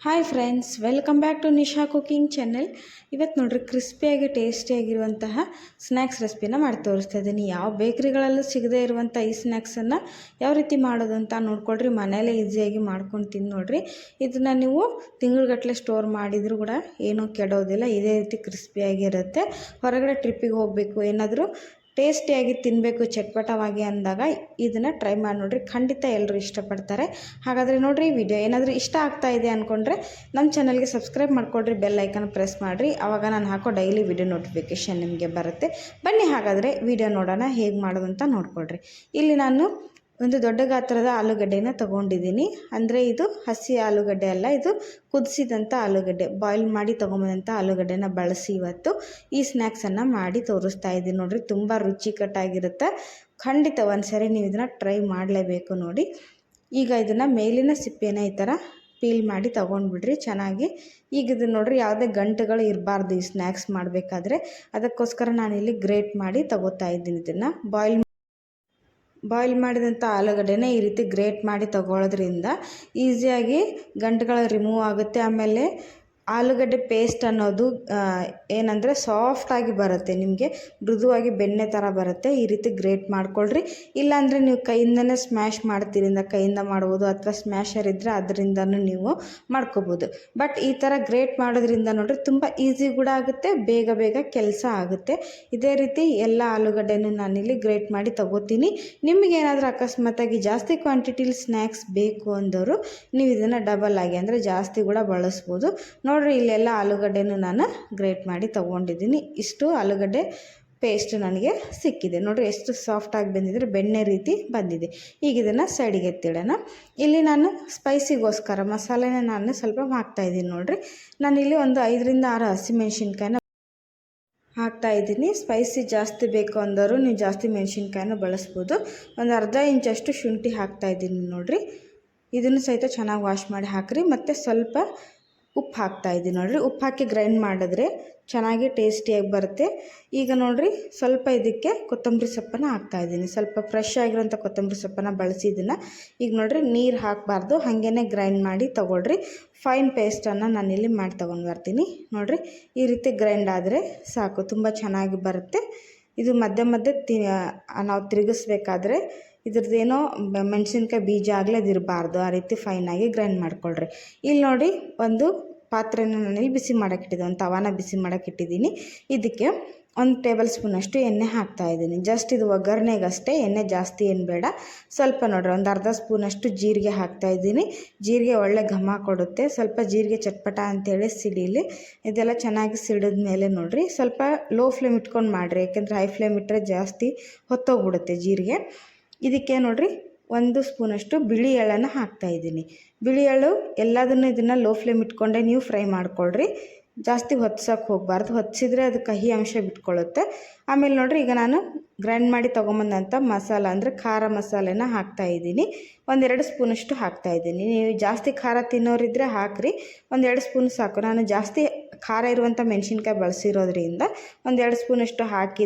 Hi friends, welcome back to Nisha cooking channel. ಇವತ್ತು ನೋಡ್ರಿ ಕ್ರಿಸ್ಪಿಯಾಗಿ ಟೇಸ್ಟಿಯಾಗಿರುವಂತಹ ಸ್ನ್ಯಾಕ್ಸ್ ರೆಸಿಪಿನ ಮಾಡಿ ತೋರಿಸ್ತಾ ಇದ್ದೀನಿ. ಯಾವ ಬೇಕ್ರಿಗಳಲ್ಲೂ ಸಿಗದೇ ಇರುವಂಥ ಈ ಸ್ನ್ಯಾಕ್ಸನ್ನು ಯಾವ ರೀತಿ ಮಾಡೋದು ಅಂತ ನೋಡ್ಕೊಳ್ರಿ. ಮನೆಯಲ್ಲೇ ಈಸಿಯಾಗಿ ಮಾಡ್ಕೊಂಡು ತಿಂದು ನೋಡ್ರಿ. ಇದನ್ನು ನೀವು ತಿಂಗಳುಗಟ್ಟಲೆ ಸ್ಟೋರ್ ಮಾಡಿದರೂ ಕೂಡ ಏನೂ ಕೆಡೋದಿಲ್ಲ. ಇದೇ ರೀತಿ ಕ್ರಿಸ್ಪಿಯಾಗಿರುತ್ತೆ. ಹೊರಗಡೆ ಟ್ರಿಪ್ಪಿಗೆ ಹೋಗಬೇಕು, ಏನಾದರೂ ಟೇಸ್ಟಿಯಾಗಿ ತಿನ್ನಬೇಕು ಚಟ್ಪಟವಾಗಿ ಅಂದಾಗ ಇದನ್ನು ಟ್ರೈ ಮಾಡಿ ನೋಡಿರಿ. ಖಂಡಿತ ಎಲ್ಲರೂ ಇಷ್ಟಪಡ್ತಾರೆ. ಹಾಗಾದರೆ ನೋಡಿರಿ, ವಿಡಿಯೋ ಏನಾದರೂ ಇಷ್ಟ ಆಗ್ತಾ ಇದೆ ಅಂದ್ಕೊಂಡ್ರೆ ನಮ್ಮ ಚಾನಲ್ಗೆ ಸಬ್ಸ್ಕ್ರೈಬ್ ಮಾಡ್ಕೊಳ್ರಿ, ಬೆಲ್ ಐಕನ್ ಪ್ರೆಸ್ ಮಾಡಿರಿ. ಆವಾಗ ನಾನು ಹಾಕೋ ಡೈಲಿ ವಿಡಿಯೋ ನೋಟಿಫಿಕೇಷನ್ ನಿಮಗೆ ಬರುತ್ತೆ. ಬನ್ನಿ ಹಾಗಾದರೆ ವಿಡಿಯೋ ನೋಡೋಣ ಹೇಗೆ ಮಾಡೋದು ಅಂತ ನೋಡ್ಕೊಳ್ರಿ. ಇಲ್ಲಿ ನಾನು ಒಂದು ದೊಡ್ಡ ಗಾತ್ರದ ಆಲೂಗಡ್ಡೆನ ತೊಗೊಂಡಿದ್ದೀನಿ. ಅಂದರೆ ಇದು ಹಸಿ ಆಲೂಗಡ್ಡೆ ಅಲ್ಲ, ಇದು ಕುದಿಸಿದಂಥ ಆಲೂಗಡ್ಡೆ, ಬಾಯ್ಲ್ ಮಾಡಿ ತೊಗೊಂಬಂದಂಥ ಆಲೂಗಡ್ಡೆನ ಬಳಸಿ ಇವತ್ತು ಈ ಸ್ನ್ಯಾಕ್ಸನ್ನು ಮಾಡಿ ತೋರಿಸ್ತಾ ಇದ್ದೀನಿ ನೋಡಿರಿ. ತುಂಬ ರುಚಿಕಟ್ಟಾಗಿರುತ್ತೆ. ಖಂಡಿತ ಒಂದು ಸರಿ ನೀವು ಇದನ್ನು ಟ್ರೈ ಮಾಡಲೇಬೇಕು ನೋಡಿ. ಈಗ ಇದನ್ನು ಮೇಲಿನ ಸಿಪ್ಪೆನ ಈ ಥರ ಪೀಲ್ ಮಾಡಿ ತೊಗೊಂಡ್ಬಿಡ್ರಿ ಚೆನ್ನಾಗಿ. ಈಗ ಇದು ನೋಡಿರಿ, ಯಾವುದೇ ಗಂಟುಗಳು ಇರಬಾರ್ದು ಈ ಸ್ನ್ಯಾಕ್ಸ್ ಮಾಡಬೇಕಾದ್ರೆ. ಅದಕ್ಕೋಸ್ಕರ ನಾನಿಲ್ಲಿ ಗ್ರೇಟ್ ಮಾಡಿ ತೊಗೋತಾ ಇದ್ದೀನಿ. ಇದನ್ನು ಬಾಯ್ಲ್ ಮಾಡಿದಂಥ ಆಲೂಗಡ್ಡೆನ ಈ ರೀತಿ ಗ್ರೇಟ್ ಮಾಡಿ ತಗೊಳ್ಳೋದ್ರಿಂದ ಈಸಿಯಾಗಿ ಗಂಟುಗಳು ರಿಮೂವ್ ಆಗುತ್ತೆ. ಆಮೇಲೆ ಆಲೂಗಡ್ಡೆ ಪೇಸ್ಟ್ ಅನ್ನೋದು ಏನಂದರೆ ಸಾಫ್ಟಾಗಿ ಬರುತ್ತೆ, ನಿಮಗೆ ಮೃದುವಾಗಿ ಬೆಣ್ಣೆ ಥರ ಬರುತ್ತೆ. ಈ ರೀತಿ ಗ್ರೇಟ್ ಮಾಡ್ಕೊಳ್ರಿ. ಇಲ್ಲಾಂದರೆ ನೀವು ಕೈಯಿಂದನೇ ಸ್ಮ್ಯಾಶ್ ಮಾಡ್ತೀರಿಂದ ಕೈಯಿಂದ ಮಾಡ್ಬೋದು, ಅಥವಾ ಸ್ಮ್ಯಾಶರ್ ಇದ್ದರೆ ಅದರಿಂದನೂ ನೀವು ಮಾಡ್ಕೋಬೋದು. ಬಟ್ ಈ ಥರ ಗ್ರೇಟ್ ಮಾಡೋದ್ರಿಂದ ನೋಡಿರಿ ತುಂಬ ಈಸಿ ಕೂಡ ಆಗುತ್ತೆ, ಬೇಗ ಬೇಗ ಕೆಲಸ ಆಗುತ್ತೆ. ಇದೇ ರೀತಿ ಎಲ್ಲ ಆಲೂಗಡ್ಡೆನೂ ನಾನಿಲ್ಲಿ ಗ್ರೇಟ್ ಮಾಡಿ ತಗೋತೀನಿ. ನಿಮಗೇನಾದರೂ ಅಕಸ್ಮಾತಾಗಿ ಜಾಸ್ತಿ ಕ್ವಾಂಟಿಟಿಲಿ ಸ್ನ್ಯಾಕ್ಸ್ ಬೇಕು ಅಂದವರು ನೀವು ಇದನ್ನು ಡಬಲ್ ಆಗಿ ಅಂದರೆ ಜಾಸ್ತಿ ಕೂಡ ಬಳಸ್ಬೋದು. ನೋಡಿರಿ, ಇಲ್ಲೆಲ್ಲ ಆಲೂಗಡ್ಡೆನೂ ನಾನು ಗ್ರೇಟ್ ಮಾಡಿ ತೊಗೊಂಡಿದ್ದೀನಿ. ಇಷ್ಟು ಆಲೂಗಡ್ಡೆ ಪೇಸ್ಟ್ ನನಗೆ ಸಿಕ್ಕಿದೆ ನೋಡಿರಿ. ಎಷ್ಟು ಸಾಫ್ಟಾಗಿ ಬಂದಿದ್ರೆ ಬೆಣ್ಣೆ ರೀತಿ ಬಂದಿದೆ. ಈಗ ಇದನ್ನು ಸೈಡಿಗೆ ಎತ್ತಿಡೋಣ. ಇಲ್ಲಿ ನಾನು ಸ್ಪೈಸಿಗೋಸ್ಕರ ಮಸಾಲೆನ ನಾನು ಸ್ವಲ್ಪ ಹಾಕ್ತಾಯಿದ್ದೀನಿ ನೋಡಿರಿ. ನಾನಿಲ್ಲಿ ಒಂದು 5ರಿಂದ 6 ಹಸಿಮೆಣ್ಸಿನ್ಕಾಯಿನ ಹಾಕ್ತಾಯಿದ್ದೀನಿ. ಸ್ಪೈಸಿ ಜಾಸ್ತಿ ಬೇಕು ಅಂದವರು ನೀವು ಜಾಸ್ತಿ ಮೆಣಸಿನ್ಕಾಯಿನ ಬಳಸ್ಬೋದು. ಒಂದು ಅರ್ಧ ಇಂಚಷ್ಟು ಶುಂಠಿ ಹಾಕ್ತಾಯಿದ್ದೀನಿ ನೋಡಿರಿ. ಇದನ್ನು ಸಹಿತ ಚೆನ್ನಾಗಿ ವಾಶ್ ಮಾಡಿ ಹಾಕಿರಿ. ಮತ್ತು ಸ್ವಲ್ಪ ಉಪ್ಪು ಹಾಕ್ತಾಯಿದ್ದೀನಿ ನೋಡಿರಿ. ಉಪ್ಪು ಹಾಕಿ ಗ್ರೈಂಡ್ ಮಾಡಿದ್ರೆ ಚೆನ್ನಾಗಿ ಟೇಸ್ಟಿಯಾಗಿ ಬರುತ್ತೆ. ಈಗ ನೋಡಿರಿ, ಸ್ವಲ್ಪ ಇದಕ್ಕೆ ಕೊತ್ತಂಬರಿ ಸೊಪ್ಪನ್ನು ಹಾಕ್ತಾಯಿದ್ದೀನಿ. ಸ್ವಲ್ಪ ಫ್ರೆಶ್ ಆಗಿರೋಂಥ ಕೊತ್ತಂಬರಿ ಸೊಪ್ಪನ್ನು ಬಳಸಿ ಇದನ್ನು ಈಗ ನೋಡಿರಿ, ನೀರು ಹಾಕಬಾರ್ದು, ಹಾಗೇ ಗ್ರೈಂಡ್ ಮಾಡಿ ತೊಗೊಳ್ರಿ. ಫೈನ್ ಪೇಸ್ಟನ್ನು ನಾನಿಲ್ಲಿ ಮಾಡಿ ತೊಗೊಂಡು ಬರ್ತೀನಿ ನೋಡಿರಿ. ಈ ರೀತಿ ಗ್ರೈಂಡ್ ಆದರೆ ಸಾಕು, ತುಂಬ ಚೆನ್ನಾಗಿ ಬರುತ್ತೆ. ಇದು ಮಧ್ಯೆ ಮಧ್ಯೆ ನಾವು ತಿರುಗಿಸ್ಬೇಕಾದ್ರೆ ಇದ್ರದ್ದೇನೋ ಮೆಣಸಿನ್ಕಾಯಿ ಬೀಜ ಆಗಲೇ ಇದಿರಬಾರ್ದು. ಆ ರೀತಿ ಫೈನಾಗಿ ಗ್ರೈಂಡ್ ಮಾಡ್ಕೊಳ್ರಿ. ಇಲ್ಲಿ ನೋಡಿ, ಒಂದು ಪಾತ್ರೆನ ನಾನಿಲ್ಲಿ ಬಿಸಿ ಮಾಡೋಕ್ಕಿಟ್ಟಿದ್ದೆ, ಒಂದು ತವಾನ ಬಿಸಿ ಮಾಡೋಕ್ಕಿಟ್ಟಿದ್ದೀನಿ. ಇದಕ್ಕೆ 1 ಟೇಬಲ್ ಸ್ಪೂನಷ್ಟು ಎಣ್ಣೆ ಹಾಕ್ತಾಯಿದ್ದೀನಿ. ಜಸ್ಟ್ ಇದು ಒಗ್ಗರಣೆಗಷ್ಟೇ, ಎಣ್ಣೆ ಜಾಸ್ತಿ ಏನು ಬೇಡ. ಸ್ವಲ್ಪ ನೋಡಿರಿ, ಒಂದು ಅರ್ಧ ಸ್ಪೂನಷ್ಟು ಜೀರಿಗೆ ಹಾಕ್ತಾಯಿದ್ದೀನಿ. ಜೀರಿಗೆ ಒಳ್ಳೆ ಘಮ ಕೊಡುತ್ತೆ. ಸ್ವಲ್ಪ ಜೀರಿಗೆ ಚಟ್ಪಟ ಅಂತೇಳಿ ಸಿಡೀಲಿ. ಇದೆಲ್ಲ ಚೆನ್ನಾಗಿ ಸಿಡಿದ ಮೇಲೆ ನೋಡಿರಿ, ಸ್ವಲ್ಪ ಲೋ ಫ್ಲೇಮ್ ಇಟ್ಕೊಂಡು ಮಾಡಿರಿ, ಯಾಕೆಂದರೆ ಹೈ ಫ್ಲೇಮ್ ಇಟ್ಟರೆ ಜಾಸ್ತಿ ಹೊತ್ತೋಗ್ಬಿಡುತ್ತೆ ಜೀರಿಗೆ. ಇದಕ್ಕೆ ನೋಡಿರಿ, 1 ಸ್ಪೂನಷ್ಟು ಬಿಳಿ ಎಳ್ಳನ್ನು ಹಾಕ್ತಾಯಿದ್ದೀನಿ. ಬಿಳಿ ಎಳ್ಳು ಎಲ್ಲದನ್ನು ಇದನ್ನು ಲೋ ಫ್ಲೇಮ್ ಇಟ್ಕೊಂಡೆ ನೀವು ಫ್ರೈ ಮಾಡ್ಕೊಳ್ರಿ. ಜಾಸ್ತಿ ಹೊತ್ಸೋಕ್ಕೆ ಹೋಗಬಾರ್ದು, ಹೊತ್ತಿಸಿದ್ರೆ ಅದು ಕಹಿ ಅಂಶ ಬಿಟ್ಕೊಳ್ಳುತ್ತೆ. ಆಮೇಲೆ ನೋಡಿರಿ, ಈಗ ನಾನು ಗ್ರೈಂಡ್ ಮಾಡಿ ತೊಗೊಂಬಂದಂಥ ಮಸಾಲ ಅಂದರೆ ಖಾರ ಮಸಾಲೆನ ಹಾಕ್ತಾಯಿದ್ದೀನಿ. 1-2 ಸ್ಪೂನಷ್ಟು ಹಾಕ್ತಾಯಿದ್ದೀನಿ. ನೀವು ಜಾಸ್ತಿ ಖಾರ ತಿನ್ನೋರಿದ್ದರೆ ಹಾಕಿರಿ, 1-2 ಸ್ಪೂನ್ ಸಾಕು. ನಾನು ಜಾಸ್ತಿ ಖಾರ ಇರುವಂಥ ಮೆಣಸಿನ್ಕಾಯಿ ಬಳಸಿರೋದ್ರಿಂದ 1-2 ಸ್ಪೂನಷ್ಟು ಹಾಕಿ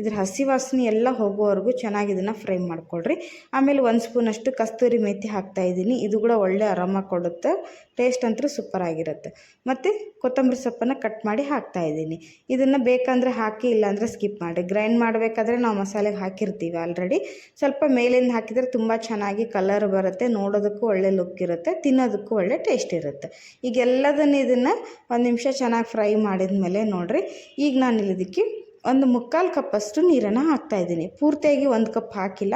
ಇದ್ರ ಹಸಿ ವಾಸನೆ ಎಲ್ಲ ಹೋಗೋವರೆಗೂ ಚೆನ್ನಾಗಿ ಇದನ್ನು ಫ್ರೈ ಮಾಡ್ಕೊಳ್ರಿ. ಆಮೇಲೆ 1 ಸ್ಪೂನಷ್ಟು ಕಸ್ತೂರಿ ಮೇಥಿ ಹಾಕ್ತಾಯಿದ್ದೀನಿ. ಇದು ಕೂಡ ಒಳ್ಳೆ ಆರಾಮ ಕೊಡುತ್ತೆ, ಟೇಸ್ಟ್ ಅಂತೂ ಸೂಪರಾಗಿರುತ್ತೆ. ಮತ್ತು ಕೊತ್ತಂಬರಿ ಸೊಪ್ಪನ್ನು ಕಟ್ ಮಾಡಿ ಹಾಕ್ತಾಯಿದ್ದೀನಿ. ಇದನ್ನು ಬೇಕಂದರೆ ಹಾಕಿ, ಇಲ್ಲಾಂದರೆ ಸ್ಕಿಪ್ ಮಾಡಿ. ಗ್ರೈಂಡ್ ಮಾಡಬೇಕಾದ್ರೆ ನಾವು ಮಸಾಲೆಗೆ ಹಾಕಿರ್ತೀವಿ ಆಲ್ರೆಡಿ. ಸ್ವಲ್ಪ ಮೇಲಿಂದ ಹಾಕಿದರೆ ತುಂಬ ಚೆನ್ನಾಗಿ ಕಲರ್ ಬರುತ್ತೆ, ನೋಡೋದಕ್ಕೂ ಒಳ್ಳೆ ಲುಕ್ ಇರುತ್ತೆ, ತಿನ್ನೋದಕ್ಕೂ ಒಳ್ಳೆ ಟೇಸ್ಟ್ ಇರುತ್ತೆ. ಈಗ ಎಲ್ಲದನ್ನು ಇದನ್ನು 1 ನಿಮಿಷ ಚೆನ್ನಾಗಿ ಫ್ರೈ ಮಾಡಿದ ಮೇಲೆ ನೋಡಿರಿ, ಈಗ ನಾನು ಇದಕ್ಕೆ 1/4 ಕಪ್ಪಷ್ಟು ನೀರನ್ನು ಹಾಕ್ತಾಯಿದ್ದೀನಿ. ಪೂರ್ತಿಯಾಗಿ 1 ಕಪ್ ಹಾಕಿಲ್ಲ,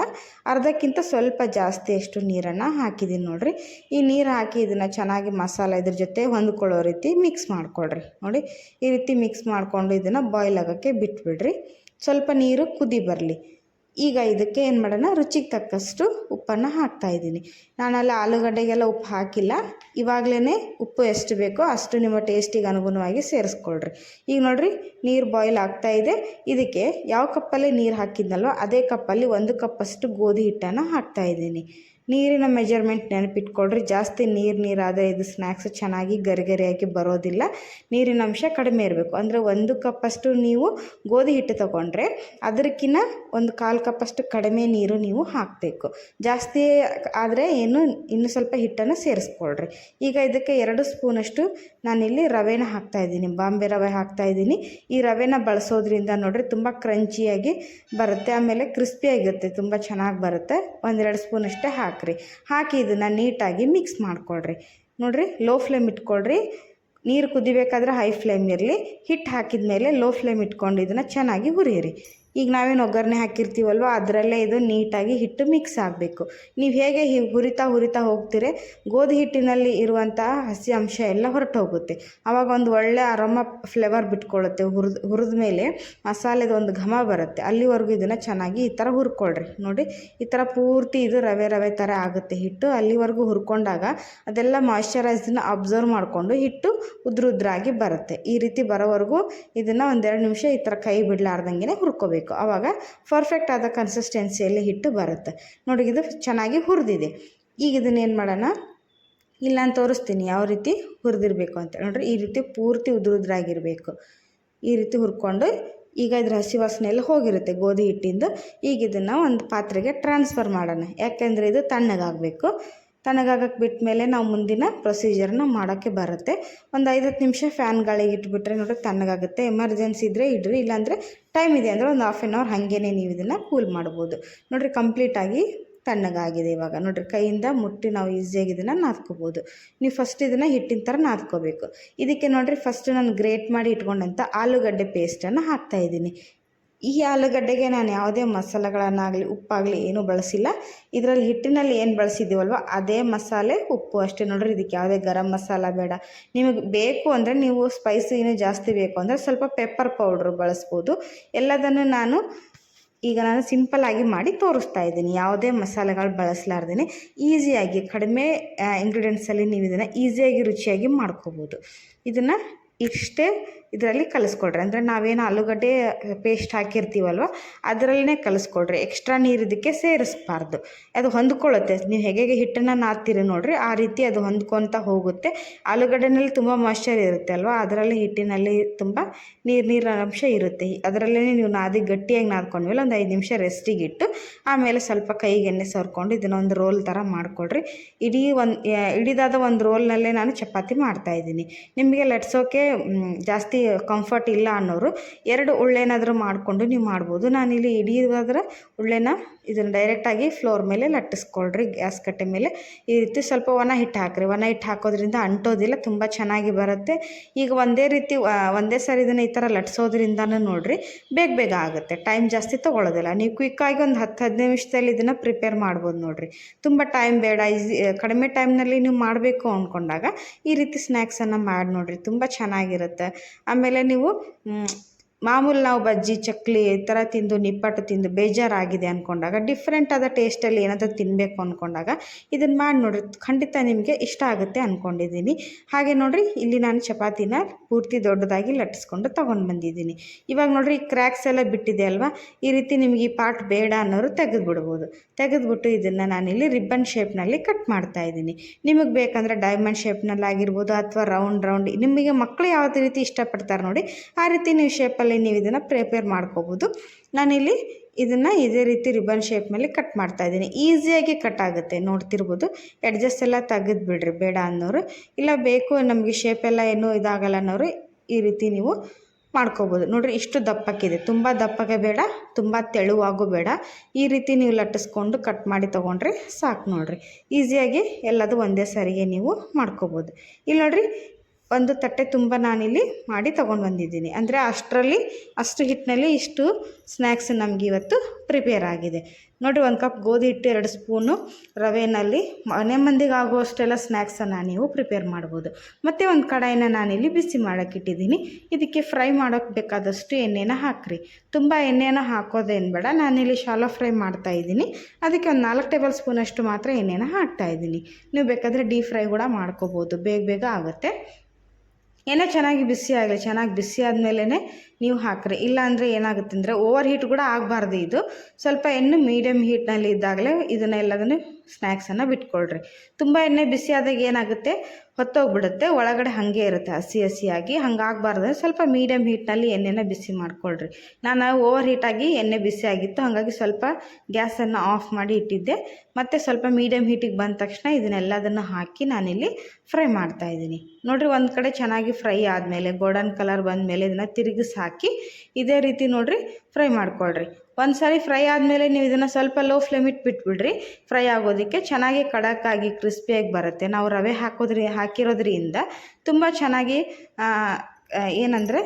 ಅರ್ಧಕ್ಕಿಂತ ಸ್ವಲ್ಪ ಜಾಸ್ತಿ ಅಷ್ಟು ನೀರನ್ನು ಹಾಕಿದ್ದೀನಿ ನೋಡಿರಿ. ಈ ನೀರು ಹಾಕಿ ಇದನ್ನು ಚೆನ್ನಾಗಿ ಮಸಾಲೆ ಇದ್ರ ಜೊತೆ ಹೊಂದ್ಕೊಳ್ಳೋ ರೀತಿ ಮಿಕ್ಸ್ ಮಾಡ್ಕೊಳ್ರಿ. ನೋಡಿ, ಈ ರೀತಿ ಮಿಕ್ಸ್ ಮಾಡಿಕೊಂಡು ಇದನ್ನು ಬಾಯ್ಲ್ ಆಗೋಕ್ಕೆ ಬಿಟ್ಬಿಡ್ರಿ. ಸ್ವಲ್ಪ ನೀರು ಕುದಿ ಬರಲಿ. ಈಗ ಇದಕ್ಕೆ ಏನು ಮಾಡೋಣ, ರುಚಿಗೆ ತಕ್ಕಷ್ಟು ಉಪ್ಪನ್ನು ಹಾಕ್ತಾಯಿದ್ದೀನಿ. ನಾನಲ್ಲಿ ಆಲೂಗಡ್ಡೆಗೆಲ್ಲ ಉಪ್ಪು ಹಾಕಿಲ್ಲ. ಇವಾಗಲೇ ಉಪ್ಪು ಎಷ್ಟು ಬೇಕೋ ಅಷ್ಟು ನಿಮ್ಮ ಟೇಸ್ಟಿಗೆ ಅನುಗುಣವಾಗಿ ಸೇರಿಸ್ಕೊಳ್ರಿ. ಈಗ ನೋಡಿರಿ, ನೀರು ಬಾಯ್ಲ್ ಆಗ್ತಾಯಿದೆ. ಇದಕ್ಕೆ ಯಾವ ಕಪ್ಪಲ್ಲಿ ನೀರು ಹಾಕಿದ್ನಲ್ವ ಅದೇ ಕಪ್ಪಲ್ಲಿ 1 ಕಪ್ಪಷ್ಟು ಗೋಧಿ ಹಿಟ್ಟನ್ನು ಹಾಕ್ತಾಯಿದ್ದೀನಿ ನೀರಿನ ಮೆಜರ್ಮೆಂಟ್ ನೆನಪಿಟ್ಕೊಳ್ರಿ. ಜಾಸ್ತಿ ನೀರಾದರೆ ಇದು ಸ್ನ್ಯಾಕ್ಸ್ ಚೆನ್ನಾಗಿ ಗರಿಗರಿಯಾಗಿ ಬರೋದಿಲ್ಲ. ನೀರಿನ ಅಂಶ ಕಡಿಮೆ ಇರಬೇಕು. ಅಂದರೆ 1 ಕಪ್ಪಷ್ಟು ನೀವು ಗೋಧಿ ಹಿಟ್ಟು ತೊಗೊಂಡ್ರೆ ಅದಕ್ಕಿಂತ 1/4 ಕಪ್ಪಷ್ಟು ಕಡಿಮೆ ನೀರು ನೀವು ಹಾಕಬೇಕು. ಜಾಸ್ತಿ ಆದರೆ ಇನ್ನೂ ಸ್ವಲ್ಪ ಹಿಟ್ಟನ್ನು ಸೇರಿಸ್ಕೊಳ್ರಿ. ಈಗ ಇದಕ್ಕೆ 2 ಸ್ಪೂನಷ್ಟು ನಾನಿಲ್ಲಿ ರವೆನ ಹಾಕ್ತಾಯಿದ್ದೀನಿ, ಬಾಂಬೆ ರವೆ ಹಾಕ್ತಾಯಿದ್ದೀನಿ. ಈ ರವೆನ ಬಳಸೋದ್ರಿಂದ ನೋಡಿರಿ ತುಂಬ ಕ್ರಂಚಿಯಾಗಿ ಬರುತ್ತೆ, ಆಮೇಲೆ ಕ್ರಿಸ್ಪಿಯಾಗಿರುತ್ತೆ, ತುಂಬ ಚೆನ್ನಾಗಿ ಬರುತ್ತೆ. 1-2 ಸ್ಪೂನಷ್ಟೇ ಹಾಕಿ ಇದನ್ನು ನೀಟಾಗಿ ಮಿಕ್ಸ್ ಮಾಡ್ಕೊಳ್ರಿ. ನೋಡಿರಿ, ಲೋ ಫ್ಲೇಮ್ ಇಟ್ಕೊಳ್ರಿ. ನೀರು ಕುದಿಬೇಕಾದ್ರೆ ಹೈ ಫ್ಲೇಮ್ ಇರಲಿ. ಹಿಟ್ಟು ಹಾಕಿದ ಮೇಲೆ ಲೋ ಫ್ಲೇಮ್ ಇಟ್ಕೊಂಡು ಇದನ್ನು ಚೆನ್ನಾಗಿ ಹುರಿಯಿರಿ. ಈಗ ನಾವೇನು ಒಗ್ಗರಣೆ ಹಾಕಿರ್ತೀವಲ್ವ ಅದರಲ್ಲೇ ಇದು ನೀಟಾಗಿ ಹಿಟ್ಟು ಮಿಕ್ಸ್ ಆಗಬೇಕು. ನೀವು ಹೇಗೆ ಹುರಿತಾ ಹೋಗ್ತೀರಿ, ಗೋಧಿ ಹಿಟ್ಟಿನಲ್ಲಿ ಇರುವಂತಹ ಹಸಿ ಅಂಶ ಎಲ್ಲ ಹೊರಟು ಹೋಗುತ್ತೆ. ಆವಾಗ ಒಂದು ಒಳ್ಳೆ ಅರೋಮಾ ಫ್ಲೇವರ್ ಬಿಟ್ಕೊಳ್ಳುತ್ತೆ. ಹುರಿದ ಮೇಲೆ ಮಸಾಲೆದ ಒಂದು ಘಮ ಬರುತ್ತೆ. ಅಲ್ಲಿವರೆಗೂ ಇದನ್ನು ಚೆನ್ನಾಗಿ ಈ ಥರ ಹುರ್ಕೊಳ್ರಿ. ನೋಡಿ, ಈ ಥರ ಪೂರ್ತಿ ಇದು ರವೆ ಥರ ಆಗುತ್ತೆ ಹಿಟ್ಟು. ಅಲ್ಲಿವರೆಗೂ ಹುರ್ಕೊಂಡಾಗ ಅದೆಲ್ಲ ಮಾಯ್ಶ್ಚರೈಸ್ನ ಅಬ್ಸರ್ವ್ ಮಾಡಿಕೊಂಡು ಹಿಟ್ಟು ಉದ್ರಾಗಿ ಬರುತ್ತೆ. ಈ ರೀತಿ ಬರೋವರೆಗೂ ಇದನ್ನು 1-2 ನಿಮಿಷ ಈ ಥರ ಕೈ ಬಿಡಲಾರ್ದಂಗೆ ಹುರ್ಕೋಬೇಕು. ಆವಾಗ ಪರ್ಫೆಕ್ಟ್ ಆದ ಕನ್ಸಿಸ್ಟೆನ್ಸಿಯಲ್ಲಿ ಹಿಟ್ಟು ಬರುತ್ತೆ. ನೋಡಿ, ಇದು ಚೆನ್ನಾಗಿ ಹುರಿದಿದೆ. ಈಗ ಇದನ್ನೇನು ಮಾಡೋಣ, ಇಲ್ಲ ನಾನು ತೋರಿಸ್ತೀನಿ ಯಾವ ರೀತಿ ಹುರಿದಿರಬೇಕು ಅಂತ. ನೋಡಿರಿ, ಈ ರೀತಿ ಪೂರ್ತಿ ಉದ್ರಾಗಿರಬೇಕು. ಈ ರೀತಿ ಹುರ್ಕೊಂಡು ಈಗ ಇದ್ರ ಹಸಿ ವಾಸನೆ ಎಲ್ಲ ಹೋಗಿರುತ್ತೆ ಗೋಧಿ ಹಿಟ್ಟಿಂದು. ಈಗ ಇದನ್ನು ಒಂದು ಪಾತ್ರೆಗೆ ಟ್ರಾನ್ಸ್ಫರ್ ಮಾಡೋಣ. ಯಾಕೆಂದರೆ ಇದು ತಣ್ಣಗಾಗಬೇಕು. ತಣ್ಣಗಾಗಕ್ಕೆ ಬಿಟ್ಟ ಮೇಲೆ ನಾವು ಮುಂದಿನ ಪ್ರೊಸೀಜರ್ನ ಮಾಡೋಕ್ಕೆ ಬರುತ್ತೆ. ಒಂದು 5-10 ನಿಮಿಷ ಫ್ಯಾನ್ ಗಾಳಿಗೆ ಇಟ್ಬಿಟ್ರೆ ನೋಡಿರಿ ತಣ್ಣಗಾಗುತ್ತೆ. ಎಮರ್ಜೆನ್ಸಿ ಇದ್ದರೆ ಇಡ್ರಿ, ಇಲ್ಲಾಂದರೆ ಟೈಮ್ ಇದೆ ಅಂದರೆ ಒಂದು 1/2 hour ಹಾಗೇ ನೀವು ಇದನ್ನು ಕೂಲ್ ಮಾಡ್ಬೋದು. ನೋಡಿರಿ, ಕಂಪ್ಲೀಟಾಗಿ ತಣ್ಣಗಾಗಿದೆ. ಇವಾಗ ನೋಡಿರಿ, ಕೈಯಿಂದ ಮುಟ್ಟಿ ನಾವು ಈಸಿಯಾಗಿ ಇದನ್ನು ನಾದ್ಕೋಬೋದು. ನೀವು ಫಸ್ಟ್ ಇದನ್ನು ಹಿಟ್ಟಿನ ಥರ ನಾದ್ಕೋಬೇಕು. ಇದಕ್ಕೆ ನೋಡಿರಿ, ಫಸ್ಟ್ ನಾನು ಗ್ರೇಟ್ ಮಾಡಿ ಇಟ್ಕೊಂಡಂಥ ಆಲೂಗಡ್ಡೆ ಪೇಸ್ಟನ್ನು ಹಾಕ್ತಾಯಿದ್ದೀನಿ. ಈ ಆಲೂಗಡ್ಡೆಗೆ ನಾನು ಯಾವುದೇ ಮಸಾಲೆಗಳನ್ನಾಗಲಿ ಉಪ್ಪಾಗಲಿ ಏನೂ ಬಳಸಿಲ್ಲ. ಇದರಲ್ಲಿ ಹಿಟ್ಟಿನಲ್ಲಿ ಏನು ಬಳಸಿದ್ದೀವಲ್ವ ಅದೇ ಮಸಾಲೆ, ಉಪ್ಪು ಅಷ್ಟೇ. ನೋಡಿರಿ, ಇದಕ್ಕೆ ಯಾವುದೇ ಗರಂ ಮಸಾಲ ಬೇಡ. ನಿಮಗೆ ಬೇಕು ಅಂದರೆ ನೀವು ಸ್ಪೈಸಿ ಇನ್ನೂ ಜಾಸ್ತಿ ಬೇಕು ಅಂದರೆ ಸ್ವಲ್ಪ ಪೆಪ್ಪರ್ ಪೌಡ್ರು ಬಳಸ್ಬೋದು. ಎಲ್ಲದನ್ನು ನಾನು ಸಿಂಪಲ್ಲಾಗಿ ಮಾಡಿ ತೋರಿಸ್ತಾ ಇದ್ದೀನಿ, ಯಾವುದೇ ಮಸಾಲೆಗಳು ಬಳಸಲಾರ್ದೇ ಈಸಿಯಾಗಿ ಕಡಿಮೆ ಇಂಗ್ರೀಡಿಯೆಂಟ್ಸಲ್ಲಿ ನೀವು ಇದನ್ನು ಈಸಿಯಾಗಿ ರುಚಿಯಾಗಿ ಮಾಡ್ಕೋಬೋದು. ಇದನ್ನು ಇಷ್ಟೇ ಇದರಲ್ಲಿ ಕಲಿಸ್ಕೊಡ್ರಿ. ಅಂದರೆ ನಾವೇನು ಆಲೂಗಡ್ಡೆ ಪೇಸ್ಟ್ ಹಾಕಿರ್ತೀವಲ್ವ ಅದರಲ್ಲೇ ಕಲಿಸ್ಕೊಡ್ರಿ. ಎಕ್ಸ್ಟ್ರಾ ನೀರು ಇದಕ್ಕೆ ಸೇರಿಸ್ಬಾರ್ದು. ಅದು ಹೊಂದ್ಕೊಳ್ಳುತ್ತೆ. ನೀವು ಹೇಗೆ ಹಿಟ್ಟನ್ನು ನಾದ್ತೀರಿ ನೋಡಿರಿ ಆ ರೀತಿ ಅದು ಹೊಂದ್ಕೊತಾ ಹೋಗುತ್ತೆ. ಆಲೂಗಡ್ಡೆನಲ್ಲಿ ತುಂಬ ಮಾಯ್ಶ್ಚರ್ ಇರುತ್ತೆ ಅಲ್ವ, ಅದರಲ್ಲಿ ಹಿಟ್ಟಿನಲ್ಲಿ ತುಂಬ ನೀರಿನ ಅಂಶ ಇರುತ್ತೆ. ಅದರಲ್ಲೇ ನೀವು ಗಟ್ಟಿಯಾಗಿ ನಾದ್ಕೊಂಡ್ಮೇಲೆ ಒಂದು 5 ನಿಮಿಷ ರೆಸ್ಟಿಗೆ ಇಟ್ಟು ಆಮೇಲೆ ಸ್ವಲ್ಪ ಕೈಗೆ ಎಣ್ಣೆ ಸವರ್ಕೊಂಡು ಇದನ್ನು ಒಂದು ರೋಲ್ ಥರ ಮಾಡಿಕೊಡ್ರಿ. ಇಡಿದಾದ ಒಂದು ರೋಲ್ನಲ್ಲೇ ನಾನು ಚಪಾತಿ ಮಾಡ್ತಾಯಿದ್ದೀನಿ. ನಿಮಗೆ ಲಟ್ಸೋಕೆ ಜಾಸ್ತಿ ಕಂಫರ್ಟ್ ಇಲ್ಲ ಅನ್ನೋರು 2 ಉಳ್ಳೇನಾದರೂ ಮಾಡಿಕೊಂಡು ನೀವು ಮಾಡ್ಬೋದು. ನಾನಿಲ್ಲಿ ಇಡೀದಾದ್ರೆ ಉಳ್ಳೆನ ಇದನ್ನು ಡೈರೆಕ್ಟಾಗಿ ಫ್ಲೋರ್ ಮೇಲೆ ಲಟ್ಟಿಸ್ಕೊಳ್ರಿ. ಗ್ಯಾಸ್ ಕಟ್ಟೆ ಮೇಲೆ ಈ ರೀತಿ ಸ್ವಲ್ಪ ಒಣ ಹಿಟ್ಟು ಹಾಕಿರಿ. ಒಣ ಹಿಟ್ಟು ಹಾಕೋದ್ರಿಂದ ಅಂಟೋದಿಲ್ಲ, ತುಂಬ ಚೆನ್ನಾಗಿ ಬರುತ್ತೆ. ಈಗ ಒಂದೇ ಸಾರಿ ಇದನ್ನು ಈ ಥರ ಲಟ್ಸೋದ್ರಿಂದನೂ ನೋಡಿರಿ ಬೇಗ ಆಗುತ್ತೆ, ಟೈಮ್ ಜಾಸ್ತಿ ತೊಗೊಳ್ಳೋದಿಲ್ಲ. ನೀವು ಕ್ವಿಕ್ಕಾಗಿ ಒಂದು 10-15 ನಿಮಿಷದಲ್ಲಿ ಇದನ್ನು ಪ್ರಿಪೇರ್ ಮಾಡ್ಬೋದು. ನೋಡಿರಿ, ತುಂಬ ಟೈಮ್ ಬೇಡ, ಕಡಿಮೆ ಟೈಮ್ನಲ್ಲಿ ನೀವು ಮಾಡಬೇಕು ಅಂದ್ಕೊಂಡಾಗ ಈ ರೀತಿ ಸ್ನ್ಯಾಕ್ಸನ್ನು ಮಾಡಿ ನೋಡಿರಿ, ತುಂಬ ಚೆನ್ನಾಗಿರುತ್ತೆ. ಆಮೇಲೆ ನೀವು ಮಾಮೂಲಿ ನಾವು ಬಜ್ಜಿ ಚಕ್ಲಿ ಈ ಥರ ತಿಂದು ನಿಪ್ಪಟ್ಟು ತಿಂದು ಬೇಜಾರಾಗಿದೆ ಅಂದ್ಕೊಂಡಾಗ ಡಿಫ್ರೆಂಟ್ ಆದ ಟೇಸ್ಟಲ್ಲಿ ಏನಾದರೂ ತಿನ್ನಬೇಕು ಅಂದ್ಕೊಂಡಾಗ ಇದನ್ನು ಮಾಡಿ ನೋಡಿರಿ, ಖಂಡಿತ ನಿಮಗೆ ಇಷ್ಟ ಆಗುತ್ತೆ ಅಂದ್ಕೊಂಡಿದ್ದೀನಿ. ಹಾಗೆ ನೋಡಿರಿ, ಇಲ್ಲಿ ನಾನು ಚಪಾತಿನ ಪೂರ್ತಿ ದೊಡ್ಡದಾಗಿ ಲಟ್ಟಿಸ್ಕೊಂಡು ತೊಗೊಂಡು ಬಂದಿದ್ದೀನಿ. ಇವಾಗ ನೋಡಿರಿ, ಈ ಕ್ರ್ಯಾಕ್ಸ್ ಎಲ್ಲ ಬಿಟ್ಟಿದೆ ಅಲ್ವಾ, ಈ ರೀತಿ ನಿಮಗೆ ಈ ಪಾರ್ಟ್ ಬೇಡ ಅನ್ನೋರು ತೆಗೆದುಬಿಡ್ಬೋದು. ತೆಗೆದುಬಿಟ್ಟು ಇದನ್ನು ನಾನಿಲ್ಲಿ ರಿಬ್ಬನ್ ಶೇಪ್ನಲ್ಲಿ ಕಟ್ ಮಾಡ್ತಾಯಿದ್ದೀನಿ. ನಿಮಗೆ ಬೇಕಂದರೆ ಡೈಮಂಡ್ ಶೇಪ್ನಲ್ಲಾಗಿರ್ಬೋದು ಅಥವಾ ರೌಂಡ್ ನಿಮಗೆ ಮಕ್ಕಳು ಯಾವುದೇ ರೀತಿ ಇಷ್ಟಪಡ್ತಾರೆ ನೋಡಿ ಆ ರೀತಿ ನೀವು ಶೇಪಲ್ಲಿ ನೀವು ಇದನ್ನು ಪ್ರಿಪೇರ್ ಮಾಡ್ಕೋಬೋದು. ನಾನಿಲ್ಲಿ ಇದನ್ನು ಇದೇ ರೀತಿ ರಿಬ್ಬನ್ ಶೇಪ್ ಮೇಲೆ ಕಟ್ ಮಾಡ್ತಾಯಿದ್ದೀನಿ. ಈಸಿಯಾಗಿ ಕಟ್ ಆಗುತ್ತೆ, ನೋಡ್ತಿರ್ಬೋದು. ಎಡ್ಜಸ್ ಎಲ್ಲ ತೆಗೆದು ಬಿಡ್ರಿ ಬೇಡ ಅನ್ನೋರು. ಇಲ್ಲ ಬೇಕು ನಮಗೆ ಶೇಪೆಲ್ಲ ಏನೂ ಇದಾಗಲ್ಲ ಅನ್ನೋರು ಈ ರೀತಿ ನೀವು ಮಾಡ್ಕೋಬೋದು. ನೋಡಿರಿ, ಇಷ್ಟು ದಪ್ಪಕ್ಕಿದೆ, ತುಂಬ ದಪ್ಪಗೆ ಬೇಡ, ತುಂಬ ತೆಳುವಾಗೂ ಬೇಡ. ಈ ರೀತಿ ನೀವು ಲಟ್ಟಿಸ್ಕೊಂಡು ಕಟ್ ಮಾಡಿ ತೊಗೊಂಡ್ರೆ ಸಾಕು. ನೋಡಿರಿ, ಈಸಿಯಾಗಿ ಎಲ್ಲದು ಒಂದೇ ಸಾರಿಗೆ ನೀವು ಮಾಡ್ಕೋಬೋದು. ಇಲ್ಲಿ ನೋಡಿರಿ, ಒಂದು ತಟ್ಟೆ ತುಂಬ ನಾನಿಲ್ಲಿ ಮಾಡಿ ತೊಗೊಂಡು ಬಂದಿದ್ದೀನಿ. ಅಂದರೆ ಅಷ್ಟು ಹಿಟ್ಟಿನಲ್ಲಿ ಇಷ್ಟು ಸ್ನ್ಯಾಕ್ಸ್ ನಮಗೆ ಇವತ್ತು ಪ್ರಿಪೇರ್ ಆಗಿದೆ. ನೋಡಿರಿ, 1 ಕಪ್ ಗೋಧಿ ಹಿಟ್ಟು, 2 ಸ್ಪೂನು ರವೆನಲ್ಲಿ ಮನೆ ಮಂದಿಗೆ ಆಗುವಷ್ಟೆಲ್ಲ ಸ್ನ್ಯಾಕ್ಸನ್ನು ನೀವು ಪ್ರಿಪೇರ್ ಮಾಡ್ಬೋದು. ಮತ್ತು ಒಂದು ಕಡಾಯಿನ ನಾನಿಲ್ಲಿ ಬಿಸಿ ಮಾಡೋಕ್ಕೆ ಇಟ್ಟಿದ್ದೀನಿ. ಇದಕ್ಕೆ ಫ್ರೈ ಮಾಡೋಕ್ಕೆ ಬೇಕಾದಷ್ಟು ಎಣ್ಣೆನ ಹಾಕಿರಿ. ತುಂಬ ಎಣ್ಣೆನ ಹಾಕೋದೇನು ಬೇಡ, ನಾನಿಲ್ಲಿ ಶಾಲೋ ಫ್ರೈ ಮಾಡ್ತಾಯಿದ್ದೀನಿ. ಅದಕ್ಕೆ ಒಂದು 4 ಟೇಬಲ್ ಸ್ಪೂನಷ್ಟು ಮಾತ್ರ ಎಣ್ಣೆನ ಹಾಕ್ತಾಯಿದ್ದೀನಿ. ನೀವು ಬೇಕಾದರೆ ಡೀಪ್ ಫ್ರೈ ಕೂಡ ಮಾಡ್ಕೋಬೋದು, ಬೇಗ ಆಗುತ್ತೆ. ಎಣ್ಣೆ ಚೆನ್ನಾಗಿ ಬಿಸಿ ಆಗಲಿ. ಚೆನ್ನಾಗಿ ಬಿಸಿ ಆದಮೇಲೆ ನೀವು ಹಾಕ್ರಿ. ಇಲ್ಲಾಂದರೆ ಏನಾಗುತ್ತೆ ಅಂದರೆ ಓವರ್ ಹೀಟ್ ಕೂಡ ಆಗಬಾರ್ದು. ಇದು ಸ್ವಲ್ಪ ಎಣ್ಣೆ ಮೀಡಿಯಮ್ ಹೀಟ್ನಲ್ಲಿ ಇದ್ದಾಗಲೇ ಇದನ್ನೆಲ್ಲದನ್ನು ಸ್ನ್ಯಾಕ್ಸನ್ನು ಬಿಟ್ಕೊಳ್ರಿ. ತುಂಬ ಎಣ್ಣೆ ಬಿಸಿ ಆದಾಗ ಏನಾಗುತ್ತೆ, ಹೊತ್ತೋಗ್ಬಿಡುತ್ತೆ, ಒಳಗಡೆ ಹಾಗೆ ಇರುತ್ತೆ ಹಸಿ ಹಸಿಯಾಗಿ. ಹಂಗಾಗಬಾರ್ದು. ಸ್ವಲ್ಪ ಮೀಡಿಯಮ್ ಹೀಟ್ನಲ್ಲಿ ಎಣ್ಣೆನ ಬಿಸಿ ಮಾಡ್ಕೊಳ್ರಿ. ನಾನು ಓವರ್ ಹೀಟಾಗಿ ಎಣ್ಣೆ ಬಿಸಿ ಆಗಿತ್ತು, ಹಾಗಾಗಿ ಸ್ವಲ್ಪ ಗ್ಯಾಸನ್ನು ಆಫ್ ಮಾಡಿ ಇಟ್ಟಿದ್ದೆ. ಮತ್ತು ಸ್ವಲ್ಪ ಮೀಡಿಯಮ್ ಹೀಟಿಗೆ ಬಂದ ತಕ್ಷಣ ಇದನ್ನೆಲ್ಲದನ್ನು ಹಾಕಿ ನಾನಿಲ್ಲಿ ಫ್ರೈ ಮಾಡ್ತಾಯಿದ್ದೀನಿ. ನೋಡಿರಿ, ಒಂದು ಕಡೆ ಚೆನ್ನಾಗಿ ಫ್ರೈ ಆದಮೇಲೆ ಗೋಲ್ಡನ್ ಕಲರ್ ಬಂದಮೇಲೆ ಇದನ್ನು ತಿರುಗಿಸಿ ಹಾಕಿ ಇದೇ ರೀತಿ ನೋಡಿರಿ ಫ್ರೈ ಮಾಡ್ಕೊಳ್ರಿ. ಒಂದು ಸಾರಿ ಫ್ರೈ ಆದಮೇಲೆ ನೀವು ಇದನ್ನು ಸ್ವಲ್ಪ ಲೋ ಫ್ಲೇಮಿಗೆ ಬಿಟ್ಬಿಡ್ರಿ. ಫ್ರೈ ಆಗೋದಕ್ಕೆ ಚೆನ್ನಾಗಿ ಕಡಕ್ಕಾಗಿ ಕ್ರಿಸ್ಪಿಯಾಗಿ ಬರುತ್ತೆ. ನಾವು ರವೆ ಹಾಕಿರೋದ್ರಿಂದ ತುಂಬ ಚೆನ್ನಾಗಿ ಏನಂದರೆ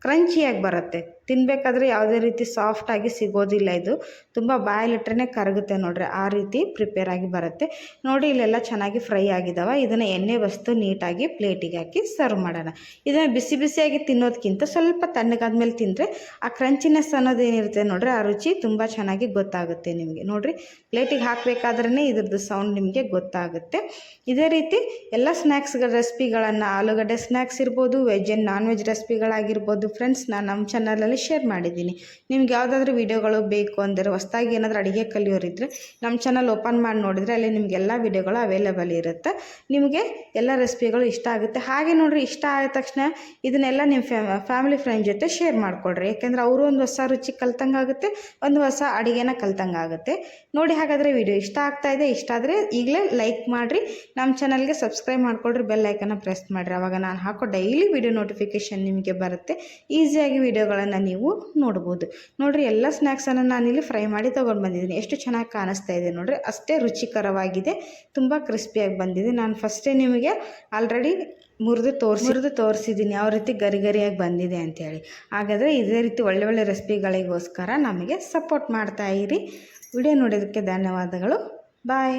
ಕ್ರಂಚಿಯಾಗಿ ಬರುತ್ತೆ. ತಿನ್ನಬೇಕಾದ್ರೆ ಯಾವುದೇ ರೀತಿ ಸಾಫ್ಟಾಗಿ ಸಿಗೋದಿಲ್ಲ. ಇದು ತುಂಬ ಬಾಯಲ್ಲಿಟ್ರೆ ಕರಗುತ್ತೆ ನೋಡಿರಿ, ಆ ರೀತಿ ಪ್ರಿಪೇರ್ ಆಗಿ ಬರುತ್ತೆ. ನೋಡಿ, ಇಲ್ಲೆಲ್ಲ ಚೆನ್ನಾಗಿ ಫ್ರೈ ಆಗಿದ್ದಾವೆ. ಇದನ್ನು ಎಣ್ಣೆ ಬಸ್ತು ನೀಟಾಗಿ ಪ್ಲೇಟಿಗೆ ಹಾಕಿ ಸರ್ವ್ ಮಾಡೋಣ. ಇದನ್ನು ಬಿಸಿ ಬಿಸಿಯಾಗಿ ತಿನ್ನೋದಕ್ಕಿಂತ ಸ್ವಲ್ಪ ತಣ್ಣಗಾದ್ಮೇಲೆ ತಿಂದರೆ ಆ ಕ್ರಂಚಿನೆಸ್ ಅನ್ನೋದೇನಿರುತ್ತೆ ನೋಡಿರಿ, ಆ ರುಚಿ ತುಂಬ ಚೆನ್ನಾಗಿ ಗೊತ್ತಾಗುತ್ತೆ ನಿಮಗೆ. ನೋಡಿರಿ, ಪ್ಲೇಟಿಗೆ ಹಾಕಬೇಕಾದ್ರೇ ಇದ್ರದ್ದು ಸೌಂಡ್ ನಿಮಗೆ ಗೊತ್ತಾಗುತ್ತೆ. ಇದೇ ರೀತಿ ಎಲ್ಲ ರೆಸಿಪಿಗಳನ್ನು, ಆಲೂಗಡ್ಡೆ ಸ್ನ್ಯಾಕ್ಸ್ ಇರ್ಬೋದು, ವೆಜ್ ಆ್ಯಂಡ್ ನಾನ್ ವೆಜ್ ರೆಸಿಪಿಗಳಾಗಿರ್ಬೋದು ಫ್ರೆಂಡ್ಸ್, ನಾನು ನಮ್ಮ ಚಾನಲಲ್ಲಿ ಶೇರ್ ಮಾಡಿದ್ದೀನಿ. ನಿಮ್ಗೆ ಯಾವುದಾದ್ರೂ ವೀಡಿಯೋಗಳು ಬೇಕು ಅಂದರೆ, ಹೊಸದಾಗಿ ಏನಾದರೂ ಅಡುಗೆ ಕಲಿಯೋರಿದ್ದರೆ ನಮ್ಮ ಚಾನಲ್ ಓಪನ್ ಮಾಡಿ ನೋಡಿದರೆ ಅಲ್ಲಿ ನಿಮಗೆಲ್ಲ ವೀಡಿಯೋಗಳು ಅವೈಲೇಬಲ್ ಇರುತ್ತೆ. ನಿಮಗೆ ಎಲ್ಲ ರೆಸಿಪಿಗಳು ಇಷ್ಟ ಆಗುತ್ತೆ. ಹಾಗೆ ನೋಡಿರಿ, ಇಷ್ಟ ಆದ ತಕ್ಷಣ ಇದನ್ನೆಲ್ಲ ನಿಮ್ಮ ಫ್ಯಾಮಿಲಿ ಫ್ರೆಂಡ್ ಜೊತೆ ಶೇರ್ ಮಾಡಿಕೊಡ್ರಿ. ಯಾಕೆಂದರೆ ಅವರು ಒಂದು ಹೊಸ ರುಚಿ ಕಲ್ತಂಗೆ ಆಗುತ್ತೆ, ಒಂದು ಹೊಸ ಅಡುಗೆನ ಕಲ್ತಂಗೆ ಆಗುತ್ತೆ. ನೋಡಿ, ಹಾಗಾದರೆ ವಿಡಿಯೋ ಇಷ್ಟ ಆಗ್ತಾಯಿದೆ. ಇಷ್ಟ ಆದರೆ ಈಗಲೇ ಲೈಕ್ ಮಾಡಿರಿ, ನಮ್ಮ ಚಾನಲ್ಗೆ ಸಬ್ಸ್ಕ್ರೈಬ್ ಮಾಡ್ಕೊಳ್ರಿ, ಬೆಲ್ ಐಕನ್ನ ಪ್ರೆಸ್ ಮಾಡಿರಿ. ಆವಾಗ ನಾನು ಹಾಕೋ ಡೈಲಿ ವಿಡಿಯೋ ನೋಟಿಫಿಕೇಷನ್ ನಿಮಗೆ ಬರುತ್ತೆ. ಈಸಿಯಾಗಿ ವಿಡಿಯೋಗಳನ್ನು ನೀವು ನೋಡ್ಬೋದು. ನೋಡಿರಿ, ಎಲ್ಲ ಸ್ನ್ಯಾಕ್ಸನ್ನು ನಾನಿಲ್ಲಿ ಫ್ರೈ ಮಾಡಿ ತೊಗೊಂಡು ಬಂದಿದ್ದೀನಿ. ಎಷ್ಟು ಚೆನ್ನಾಗಿ ಕಾಣಿಸ್ತಾ ಇದೆ ನೋಡಿರಿ, ಅಷ್ಟೇ ರುಚಿಕರವಾಗಿದೆ, ತುಂಬ ಕ್ರಿಸ್ಪಿಯಾಗಿ ಬಂದಿದೆ. ನಾನು ಫಸ್ಟೇ ನಿಮಗೆ ಆಲ್ರೆಡಿ ಮುರಿದು ತೋರಿಸಿದ್ದೀನಿ ಯಾವ ರೀತಿ ಗರಿ ಗರಿಯಾಗಿ ಬಂದಿದೆ ಅಂಥೇಳಿ. ಹಾಗಾದರೆ ಇದೇ ರೀತಿ ಒಳ್ಳೆ ರೆಸಿಪಿಗಳಿಗೋಸ್ಕರ ನಮಗೆ ಸಪೋರ್ಟ್ ಮಾಡ್ತಾಯಿರಿ. ವಿಡಿಯೋ ನೋಡೋದಕ್ಕೆ ಧನ್ಯವಾದಗಳು. ಬಾಯ್.